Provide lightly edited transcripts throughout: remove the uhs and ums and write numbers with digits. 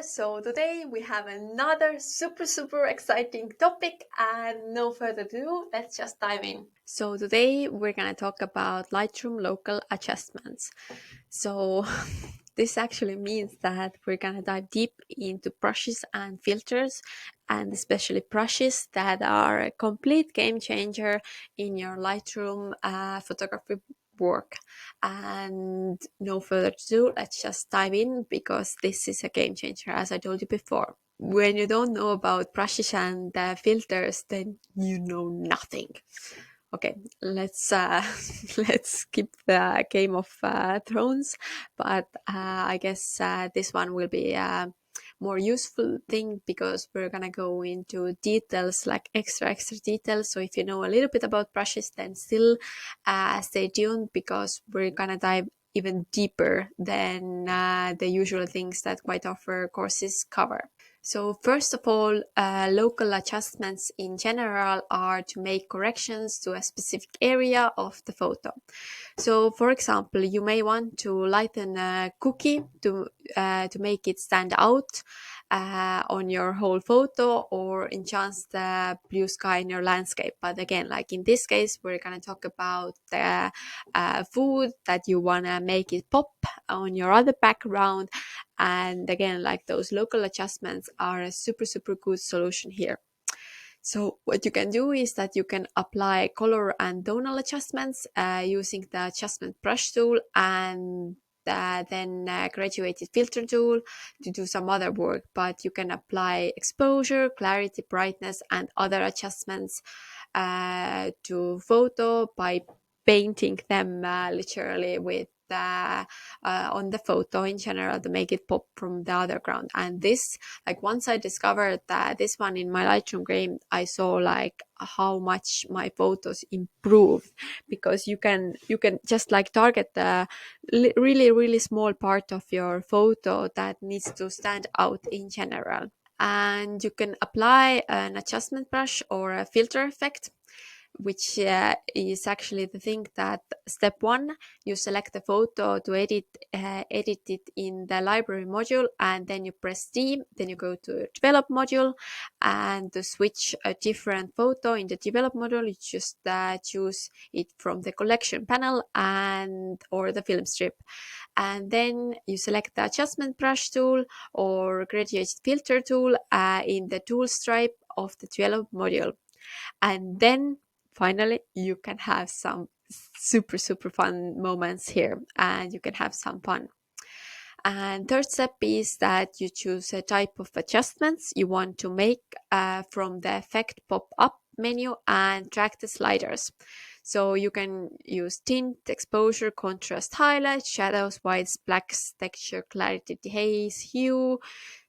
So today we have another super exciting topic, and no further ado, let's just dive in. So today we're gonna talk about Lightroom local adjustments. So this actually means that we're gonna dive deep into brushes and filters, and especially brushes that are a complete game changer in your Lightroom photography work. And no further ado, let's just dive in because this is a game changer, as I told you before. When you don't know about brushes and filters, then you know nothing. Okay, let's let's skip the Game of Thrones, but I guess this one will be a more useful thing because we're gonna go into details, like extra details. So if you know a little bit about brushes, then still stay tuned because we're gonna dive even deeper than the usual things that quite often courses cover. So first of all, local adjustments in general are to make corrections to a specific area of the photo. So for example, you may want to lighten a cookie to make it stand out on your whole photo, or enhance the blue sky in your landscape. But again, like in this case, we're going to talk about the food that you want to make it pop on your other background. And again, like those local adjustments are a super good solution here. So what you can do is that you can apply color and tonal adjustments using the adjustment brush tool, and then graduated filter tool to do some other work. But you can apply exposure, clarity, brightness, and other adjustments to photo by painting them literally with on the photo in general to make it pop from the other ground. And this, like, once I discovered this one in my Lightroom game, I saw like how much my photos improved, because you can just like target the really small part of your photo that needs to stand out in general. And you can apply an adjustment brush or a filter effect, which is actually the thing that step one, you select the photo to edit it in the library module, and then you press D, then you go to develop module, and to switch a different photo in the develop module, you just choose it from the collection panel and or the film strip. And then you select the adjustment brush tool or graduated filter tool in the tool stripe of the develop module. And then finally, you can have some super fun moments here, and you can have some fun. And third step is that you choose a type of adjustments you want to make from the effect pop-up menu and drag the sliders. So you can use tint, exposure, contrast, highlight, shadows, whites, blacks, texture, clarity, haze, hue,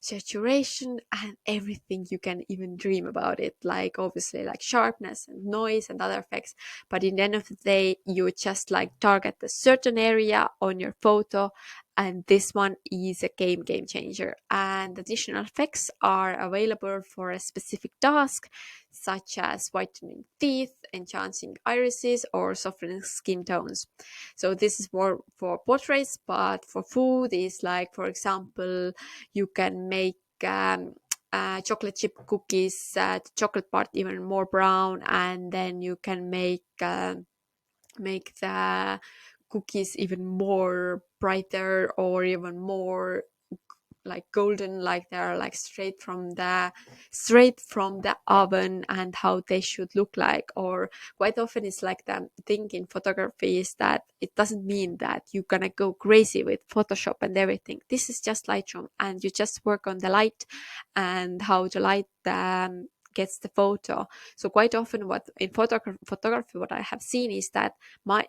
saturation, and everything you can even dream about it, like obviously like sharpness and noise and other effects. But in the end of the day, you just like target a certain area on your photo, and this one is a game changer. And additional effects are available for a specific task, such as whitening teeth, enhancing irises, or softening skin tones. So this is more for portraits, but for food is like, for example, you can make chocolate chip cookies, the chocolate part even more brown, and then you can make the cookies even more brighter or even more like golden, like they're like straight from the oven, and how they should look like. Or quite often it's like the thing in photography is that it doesn't mean that you're gonna go crazy with Photoshop and everything. This is just Lightroom, and you just work on the light and how the light gets the photo. So quite often what in photography what I have seen is that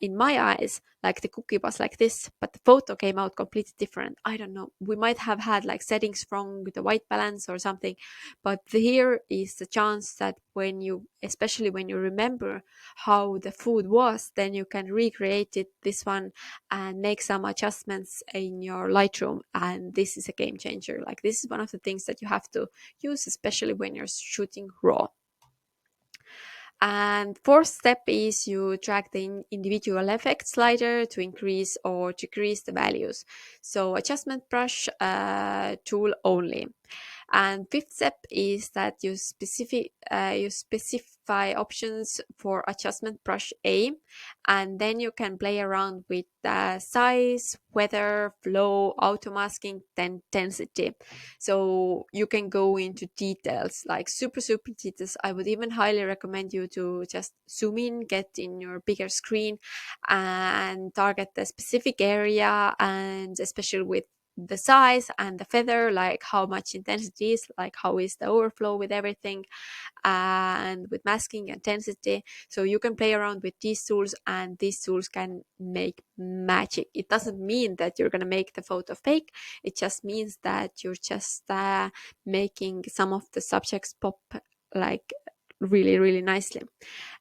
in my eyes, like the cookie was like this, but the photo came out completely different. I don't know, we might have had like settings wrong with the white balance or something. But here is the chance that especially when you remember how the food was, then you can recreate this one and make some adjustments in your Lightroom. And this is a game changer. Like, this is one of the things that you have to use, especially when you're shooting raw. And fourth step is you drag the individual effect slider to increase or decrease the values. So adjustment brush tool only. And fifth step is that you specify options for adjustment brush A, and then you can play around with size, weather, flow, auto masking, then intensity. So you can go into details, like super details. I would even highly recommend you to just zoom in, get in your bigger screen, and target the specific area, and especially with the size and the feather, like how much intensity is, like how is the overflow with everything, and with masking intensity. So you can play around with these tools, and these tools can make magic. It doesn't mean that you're going to make the photo fake. It just means that you're just making some of the subjects pop like really nicely.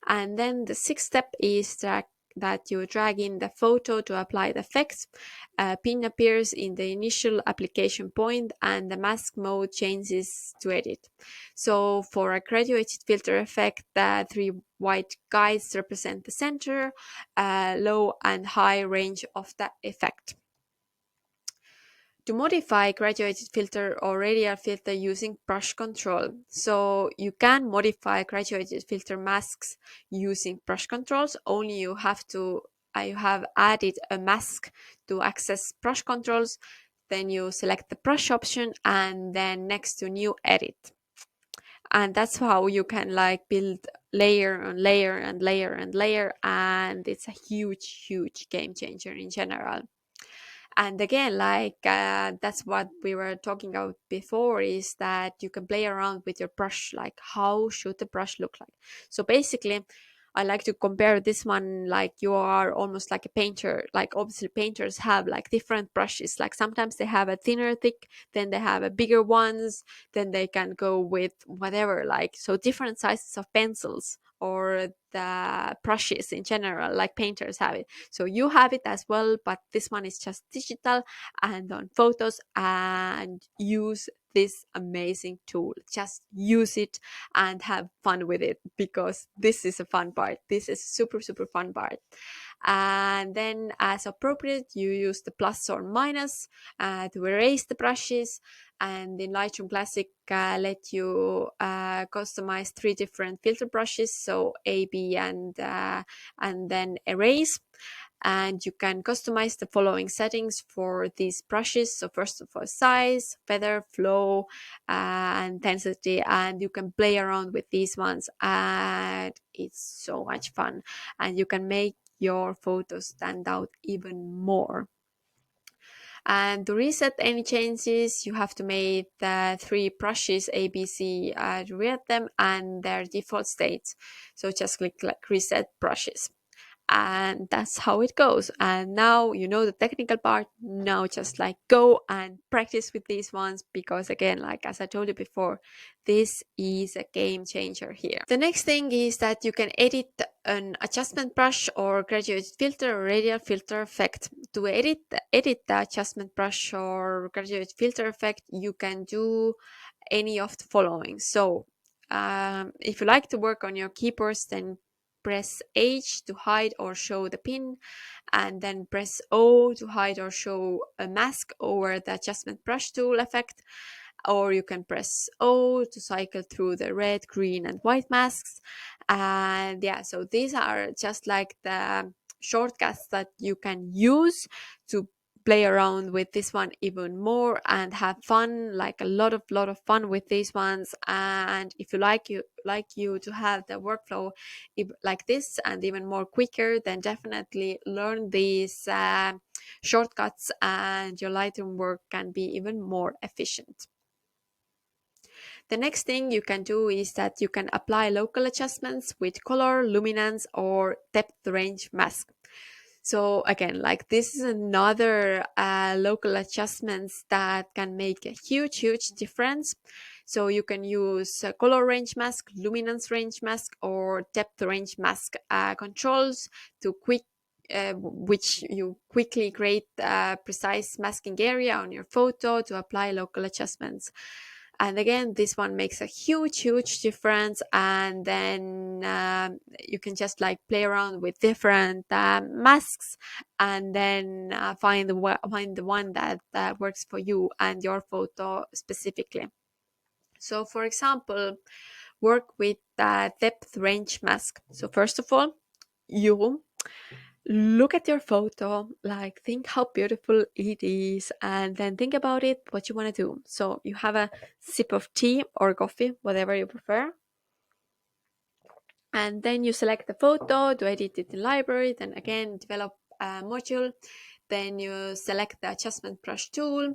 And then the sixth step is that you drag in the photo to apply the effects. Pin appears in the initial application point, and the mask mode changes to edit. So for a graduated filter effect, the three white guides represent the center, low and high range of the effect. To modify graduated filter or radial filter using brush control. So you can modify graduated filter masks using brush controls, only you have added a mask to access brush controls. Then you select the brush option, and then next to new edit. And that's how you can like build layer on layer and layer and layer, and it's a huge game changer in general. And again, like that's what we were talking about before, is that you can play around with your brush, like how should the brush look like. So basically, I like to compare this one like you are almost like a painter. Like obviously painters have like different brushes, like sometimes they have a thinner thick, then they have a bigger ones, then they can go with whatever, like so different sizes of pencils or the brushes in general, like painters have it. So you have it as well, but this one is just digital and on photos. And use this amazing tool, just use it and have fun with it, because this is a fun part. This is super fun part. And then as appropriate, you use the plus or minus to erase the brushes. And in Lightroom Classic, let you customize 3 different filter brushes, so A, B, and then erase. And you can customize the following settings for these brushes. So first of all, size, feather, flow, intensity, and you can play around with these ones, and it's so much fun, and you can make your photos stand out even more. And to reset any changes, you have to make the 3 brushes A, B, C, to read them and their default states. So just click like reset brushes. And that's how it goes. And now you know the technical part. Now just like go and practice with these ones, because again, like as I told you before, this is a game changer here. The next thing is that you can edit an adjustment brush or graduated filter or radial filter effect. To edit the adjustment brush or graduated filter effect, you can do any of the following. So if you like to work on your keyboards, then press H to hide or show the pin, and then press O to hide or show a mask over the adjustment brush tool effect. Or you can press O to cycle through the red, green, and white masks. And yeah, so these are just like the shortcuts that you can use to play around with this one even more and have fun, like a lot of fun with these ones. And if you like you to have the workflow like this and even more quicker, then definitely learn these shortcuts, and your Lightroom work can be even more efficient. The next thing you can do is that you can apply local adjustments with color, luminance, or depth range mask. So again, like this is another local adjustments that can make a huge difference. So you can use color range mask, luminance range mask, or depth range mask controls to which you quickly create a precise masking area on your photo to apply local adjustments. And again, this one makes a huge difference. And then you can just like play around with different masks, and then find the one that works for you and your photo specifically. So for example, work with the depth range mask. So first of all, you look at your photo, like think how beautiful it is, and then think about it, what you want to do. So you have a sip of tea or coffee, whatever you prefer. And then you select the photo to edit it in library, then again, develop a module. Then you select the adjustment brush tool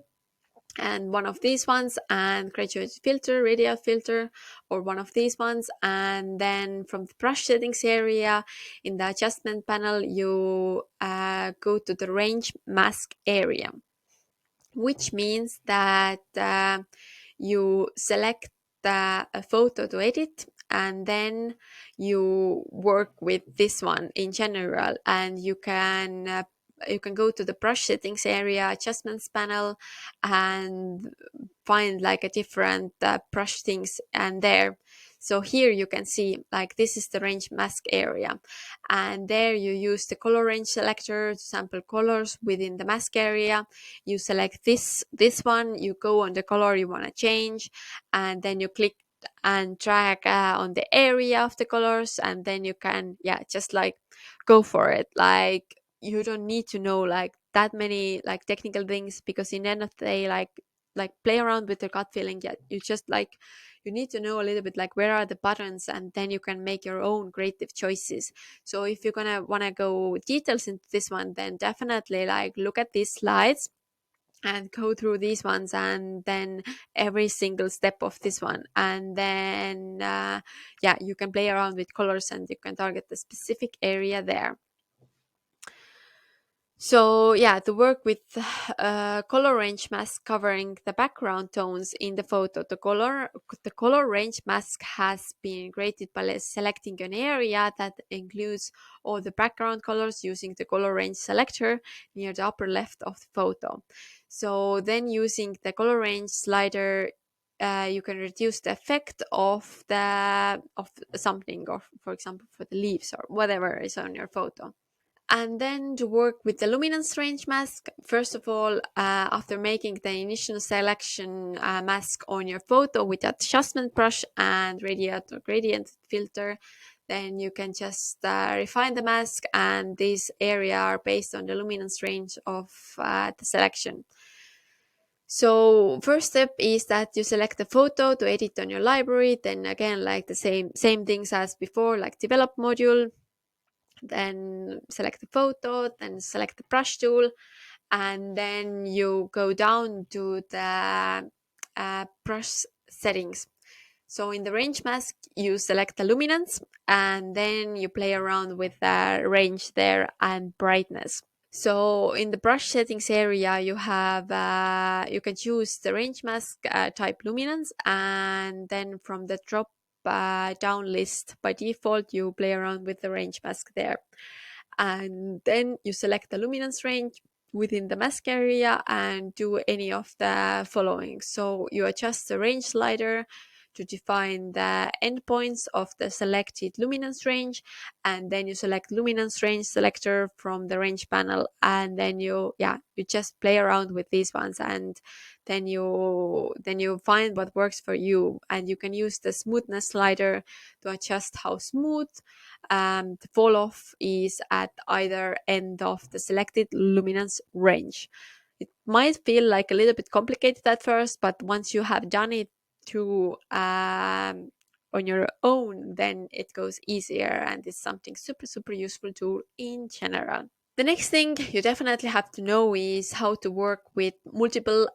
and one of these ones, and create your filter, radial filter, or one of these ones. And then from the brush settings area in the adjustment panel, you go to the range mask area, which means that you select a photo to edit, and then you work with this one in general. And you can go to the brush settings area, adjustments panel, and find like a different brush things. And there, so here you can see like this is the range mask area, and there you use the color range selector to sample colors within the mask area. You select this one, you go on the color you want to change, and then you click and drag on the area of the colors, and then you can just like go for it. Like you don't need to know like that many like technical things, because in the end of the day, like play around with your gut feeling. You just like you need to know a little bit like where are the buttons, and then you can make your own creative choices. So if you're gonna want to go details into this one, then definitely like look at these slides and go through these ones, and then every single step of this one. And then you can play around with colors, and you can target the specific area there. So to work with color range mask covering the background tones in the photo, the color range mask has been created by selecting an area that includes all the background colors using the color range selector near the upper left of the photo. So then using the color range slider, you can reduce the effect of something, or for example for the leaves or whatever is on your photo. And then to work with the luminance range mask, first of all, after making the initial selection mask on your photo with adjustment brush and radial or gradient filter, then you can just refine the mask, and these areas are based on the luminance range of the selection. So first step is that you select the photo to edit on your library. Then again, like the same things as before, like develop module, then select the photo, then select the brush tool, and then you go down to the brush settings. So in the range mask, you select the luminance, and then you play around with the range there and brightness. So in the brush settings area, you have you can choose the range mask type luminance, and then from the drop down list, by default you play around with the range mask there. And then you select the luminance range within the mask area and do any of the following. So you adjust the range slider to define the endpoints of the selected luminance range, and then you select luminance range selector from the range panel, and then you just play around with these ones, and then you find what works for you. And you can use the smoothness slider to adjust how smooth the fall off is at either end of the selected luminance range. It might feel like a little bit complicated at first, but once you have done it through on your own, then it goes easier, and it's something super useful tool in general. The next thing you definitely have to know is how to work with multiple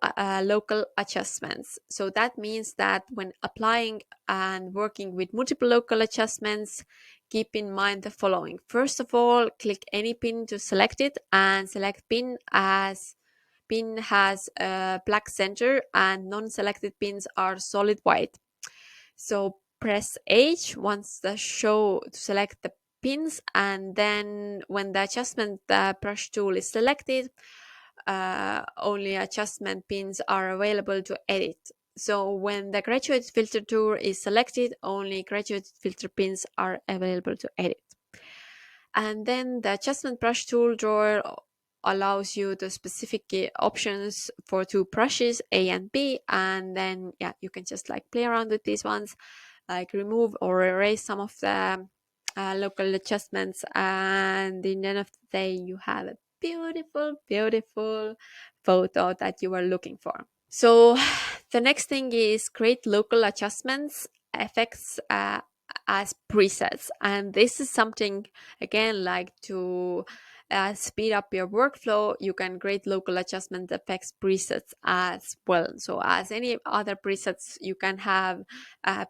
local adjustments. So that means that when applying and working with multiple local adjustments, keep in mind the following. First of all, click any pin to select it, and select pin as pin has a black center and non-selected pins are solid white. So press H once the show to select the pins, and then when the adjustment brush tool is selected, only adjustment pins are available to edit. So when the graduated filter tool is selected, only graduated filter pins are available to edit. And then the adjustment brush tool drawer allows you the specific options for two brushes, A and B, and then yeah, you can just like play around with these ones, like remove or erase some of the local adjustments, and in the end of the day you have a beautiful photo that you are looking for. So the next thing is create local adjustments effects as presets, and this is something again like to speed up your workflow. You can create local adjustment effects presets as well. So as any other presets, you can have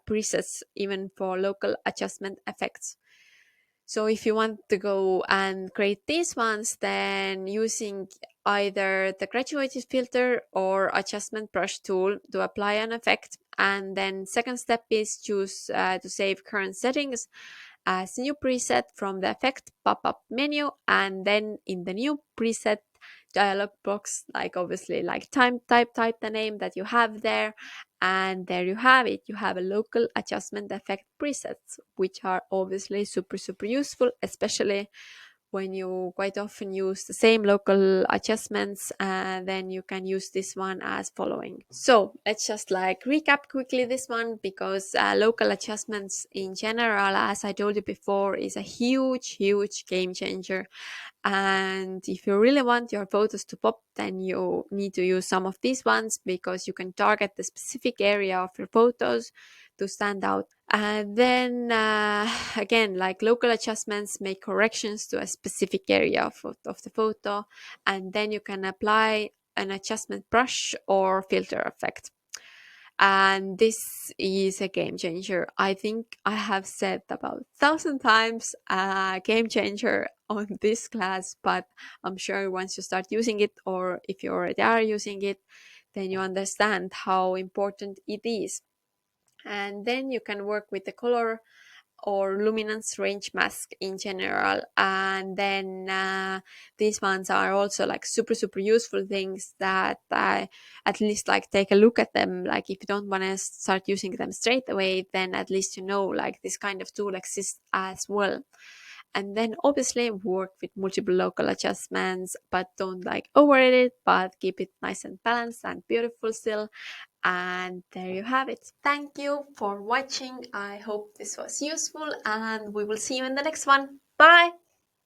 presets even for local adjustment effects. So if you want to go and create these ones, then using either the graduated filter or adjustment brush tool to apply an effect. And then second step is choose to save current settings as new preset from the effect pop-up menu, and then in the new preset dialog box, like obviously like type the name that you have there, and there you have it. You have a local adjustment effect presets, which are obviously super useful, especially when you quite often use the same local adjustments, and then you can use this one as following. So let's just like recap quickly this one, because local adjustments in general, as I told you before, is a huge game changer. And if you really want your photos to pop, then you need to use some of these ones, because you can target the specific area of your photos to stand out. And then again, like local adjustments make corrections to a specific area of the photo, and then you can apply an adjustment brush or filter effect. And this is a game changer. I think I have said about 1,000 times game changer on this class, but I'm sure once you start using it, or if you already are using it, then you understand how important it is. And then you can work with the color or luminance range mask in general. And then these ones are also like super useful things that at least like take a look at them. Like if you don't want to start using them straight away, then at least you know like this kind of tool exists as well. And then obviously work with multiple local adjustments, but don't like overrate it, but keep it nice and balanced and beautiful still. And there you have it. Thank you for watching. I hope this was useful, and we will see you in the next one. Bye!